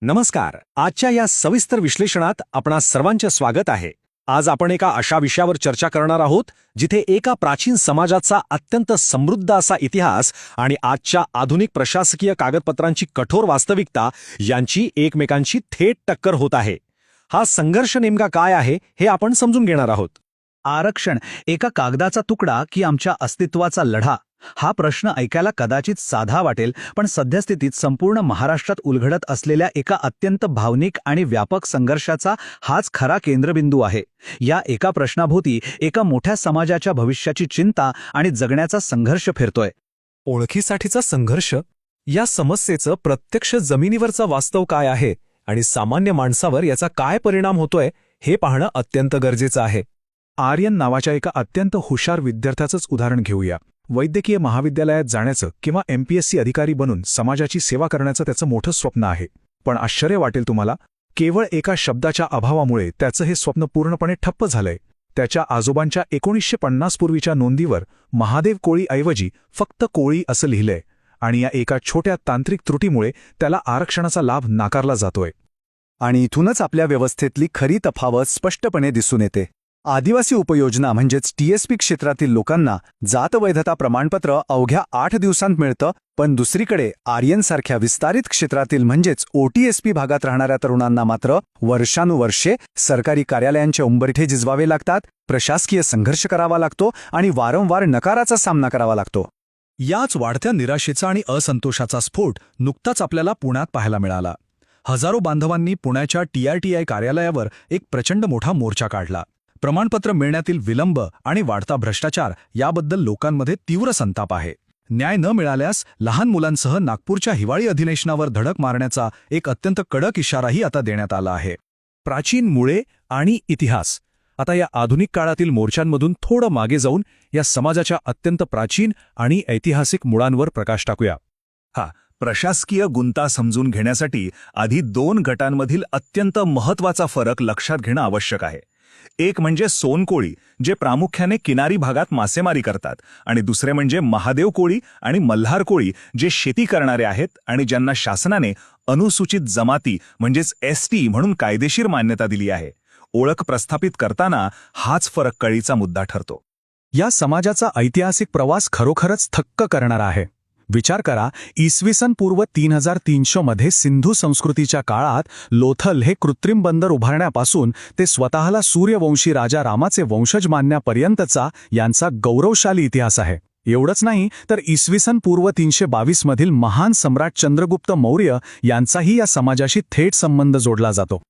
नमस्कार. आजच्या या सविस्तर विश्लेषणात आपणा सर्वांचे स्वागत आहे. आज आपण एका अशा विषयावर चर्चा करणार आहोत जिथे एका प्राचीन समाजाचा अत्यंत समृद्ध असा इतिहास आणि आजच्या आधुनिक प्रशासकीय कागदपत्रांची कठोर वास्तविकता यांची एकमेकांशी थेट टक्कर होत आहे. हा संघर्ष नेमका काय आहे हे आपण समजून घेणार आहोत. आरक्षण, एका कागदाचा तुकडा की आमच्या अस्तित्वाचा लढा? हा प्रश्न ऐकायला कदाचित साधा वाटेल, पण सद्यस्थितीत संपूर्ण महाराष्ट्रात उलगडत असलेल्या एका अत्यंत भावनिक आणि व्यापक संघर्षाचा हाच खरा केंद्रबिंदू आहे. या एका प्रश्नाभोवती एका मोठ्या समाजाच्या भविष्याची चिंता आणि जगण्याचा संघर्ष फिरतोय. ओळखीसाठीचा संघर्ष, या समस्येचं प्रत्यक्ष जमिनीवरचा वास्तव काय आहे आणि सामान्य माणसावर याचा काय परिणाम होतोय हे पाहणं अत्यंत गरजेचं आहे. आर्यन नावाच्या एका अत्यंत हुशार विद्यार्थ्याचंच उदाहरण घेऊया. वैद्यकीय महाविद्यालयात जाण्याचं किंवा MPSC अधिकारी बनून समाजाची सेवा करण्याचं त्याचं मोठं स्वप्न आहे. पण आश्चर्य वाटेल तुम्हाला, केवळ एका शब्दाच्या अभावामुळे त्याचं हे स्वप्न पूर्णपणे ठप्प झालंय. त्याच्या आजोबांच्या 1950 पूर्वीच्या नोंदीवर महादेव कोळी ऐवजी फक्त कोळी असं लिहिलंय आणि या एका छोट्या तांत्रिक त्रुटीमुळे त्याला आरक्षणाचा लाभ नाकारला जातोय. आणि इथूनच आपल्या व्यवस्थेतली खरी तफावत स्पष्टपणे दिसून येते. आदिवासी उपयोजना म्हणजेच TSP क्षेत्रातील लोकांना जात वैधता प्रमाणपत्र अवघ्या 8 दिवसांत मिळतं, पण दुसरीकडे आर्यनसारख्या विस्तारित क्षेत्रातील म्हणजेच OTSP भागात राहणाऱ्या तरुणांना मात्र वर्षानुवर्षे सरकारी कार्यालयांचे उंबरठे झिजवावे लागतात, प्रशासकीय संघर्ष करावा लागतो आणि वारंवार नकाराचा सामना करावा लागतो. याच वाढत्या निराशेचा आणि असंतोषाचा स्फोट नुकताच आपल्याला पुण्यात पाहायला मिळाला. हजारो बांधवांनी पुण्याच्या TRTI कार्यालयावर एक प्रचंड मोठा मोर्चा काढला. प्रमाणपत्र मिळण्यातील विलंब आणि वाढता भ्रष्टाचार याबद्दल लोकांमध्ये तीव्र संताप आहे. न्याय न मिळाल्यास लहान मुलांसह नागपूरच्या हिवाळी अधिवेशनावर धडक मारण्याचा एक अत्यंत कडक इशाराही आता देण्यात आला आहे. प्राचीन मुळे आणि इतिहास. आता या आधुनिक काळातील मोर्चांमधून थोडं मागे जाऊन या समाजाच्या अत्यंत प्राचीन आणि ऐतिहासिक मुळांवर प्रकाश टाकूया. प्रशासकीय गुंता समजून घेण्यासाठी आधी 2 गटांमधील अत्यंत महत्त्वाचा फरक लक्षात घेणं आवश्यक आहे. एक म्हणजे सोनकोळी, जे प्रामुख्याने किनारी भागात मासेमारी करतात, आणि दुसरे म्हणजे महादेव कोळी आणि मल्हार कोळी, जे शेती करणारे आहेत आणि ज्यांना शासनाने अनुसूचित जमाती म्हणजेच ST म्हणून कायदेशीर मान्यता दिली आहे. ओळख प्रस्थापित करताना हाच फरक कळीचा मुद्दा ठरतो. या समाजाचा ऐतिहासिक प्रवास खरोखरच थक्क करणारा आहे. विचार करा, इसवी पूर्व 3300 मध्ये सिंधू संस्कृतीच्या काळात लोथल हे कृत्रिम बंदर उभारण्यापासून ते स्वतःला सूर्यवंशी राजा रामाचे वंशज मानण्यापर्यंतचा यांचा गौरवशाली इतिहास आहे. एवढंच नाही तर इसवी पूर्व 322 मधील महान सम्राट चंद्रगुप्त मौर्य यांचाही या समाजाशी थेट संबंध जोडला जातो.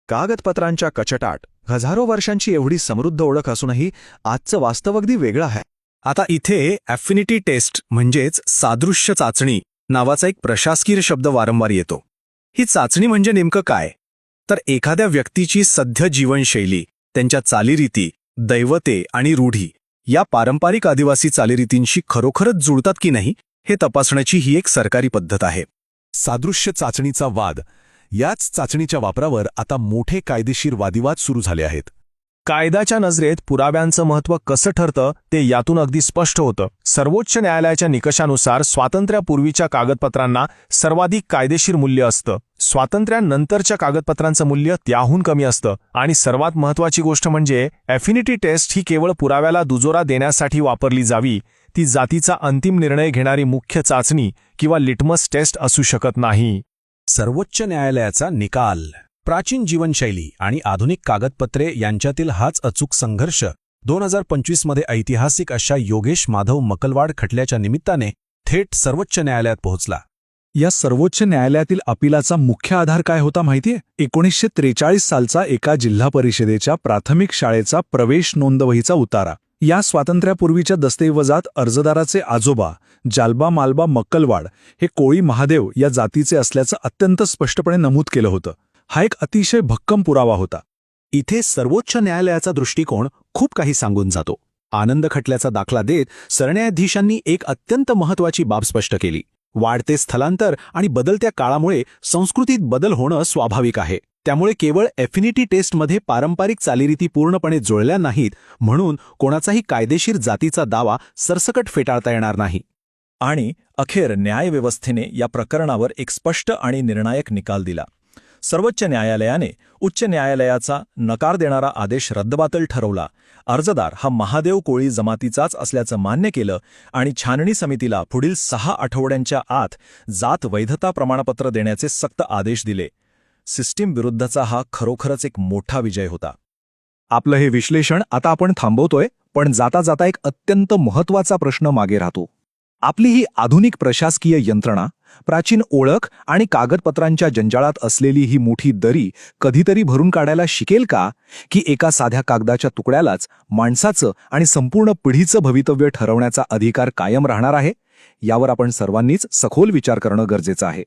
कागदपत्रांच्या कचटाट, हजारो वर्षांची एवढी समृद्ध ओळख असूनही आजचं वास्तव अगदी वेगळं आहे. आता इथे ॲफिनिटी टेस्ट म्हणजेच सादृश्य चाचणी नावाचा एक प्रशासकीय शब्द वारंवार येतो. ही चाचणी म्हणजे नेमकं काय? तर एखाद्या व्यक्तीची सध्य जीवनशैली, त्यांच्या चालीरीती, दैवते आणि रूढी या पारंपरिक आदिवासी चालीरीतींशी खरोखरच जुळतात की नाही हे तपासण्याची ही एक सरकारी पद्धत आहे. सादृश्य चाचणीचा वाद. याच चाचणीच्या वापरावर आता मोठे कायदेशीर वादिवाद सुरू झाले आहेत. कायद्याच्या नजरेत पुराव्यांचं महत्त्व कसं ठरतं ते यातून अगदी स्पष्ट होतं. सर्वोच्च न्यायालयाच्या निकषानुसार स्वातंत्र्यापूर्वीच्या कागदपत्रांना सर्वाधिक कायदेशीर मूल्य असतं, स्वातंत्र्यानंतरच्या कागदपत्रांचं मूल्य त्याहून कमी असतं. आणि सर्वात महत्त्वाची गोष्ट म्हणजे ॲफिनिटी टेस्ट ही केवळ पुराव्याला दुजोरा देण्यासाठी वापरली जावी, ती जातीचा अंतिम निर्णय घेणारी मुख्य चाचणी किंवा लिटमस टेस्ट असू शकत नाही. सर्वोच्च न्यायालयाचा निकाल. प्राचीन जीवनशैली आणि आधुनिक कागदपत्रे यांच्यातील हाच अचूक संघर्ष 2025 मध्ये ऐतिहासिक अशा योगेश माधव मकलवाड खटल्याच्या निमित्ताने थेट सर्वोच्च न्यायालयात पोहोचला. या सर्वोच्च न्यायालयातील अपिलाचा मुख्य आधार काय होता माहितीये? 1943 सालचा एका जिल्हा परिषदेच्या प्राथमिक शाळेचा प्रवेश नोंदवहीचा उतारा. या स्वातंत्र्यापूर्वीच्या दस्तऐवजात अर्जदाराचे आजोबा जालबा मालबा मक्कलवाड हे कोळी महादेव या जातीचे असल्याचं अत्यंत स्पष्टपणे नमूद केलं होतं. हा एक अतिशय भक्कम पुरावा होता. इथे सर्वोच्च न्यायालयाचा दृष्टिकोन खूप काही सांगून जातो. आनंद खटल्याचा दाखला देत सरन्यायाधीशांनी एक अत्यंत महत्त्वाची बाब स्पष्ट केली. वाढते स्थलांतर आणि बदलत्या काळामुळे संस्कृतीत बदल होणं स्वाभाविक आहे. त्यामुळे केवळ ॲफिनिटी टेस्टमध्ये पारंपरिक चालीरीती पूर्णपणे जुळल्या नाहीत म्हणून कोणाचाही कायदेशीर जातीचा दावा सरसकट फेटाळता येणार नाही. आणि अखेर न्यायव्यवस्थेने या प्रकरणावर एक स्पष्ट आणि निर्णायक निकाल दिला. सर्वोच्च न्यायालयाने उच्च न्यायालयाचा नकार देणारा आदेश रद्दबातल ठरवला. अर्जदार हा महादेव कोळी जमातीचाच असल्याचं मान्य केलं आणि छाननी समितीला पुढील 6 आठवड्यांच्या आत जात वैधता प्रमाणपत्र देण्याचे सक्त आदेश दिले. सिस्टीम विरुद्धचा हा खरोखरच एक मोठा विजय होता. आपलं हे विश्लेषण आता आपण थांबवतोय, पण जाता जाता एक अत्यंत महत्त्वाचा प्रश्न मागे राहतो. आपली ही आधुनिक प्रशासकीय यंत्रणा, प्राचीन ओळख आणि कागदपत्रांच्या जंजाळात असलेली ही मोठी दरी कधीतरी भरून काढायला शिकेल का, की एका साध्या कागदाच्या तुकड्यालाच माणसाचं आणि संपूर्ण पिढीचं भवितव्य ठरवण्याचा अधिकार कायम राहणार आहे? यावर आपण सर्वांनीच सखोल विचार करणं गरजेचं आहे.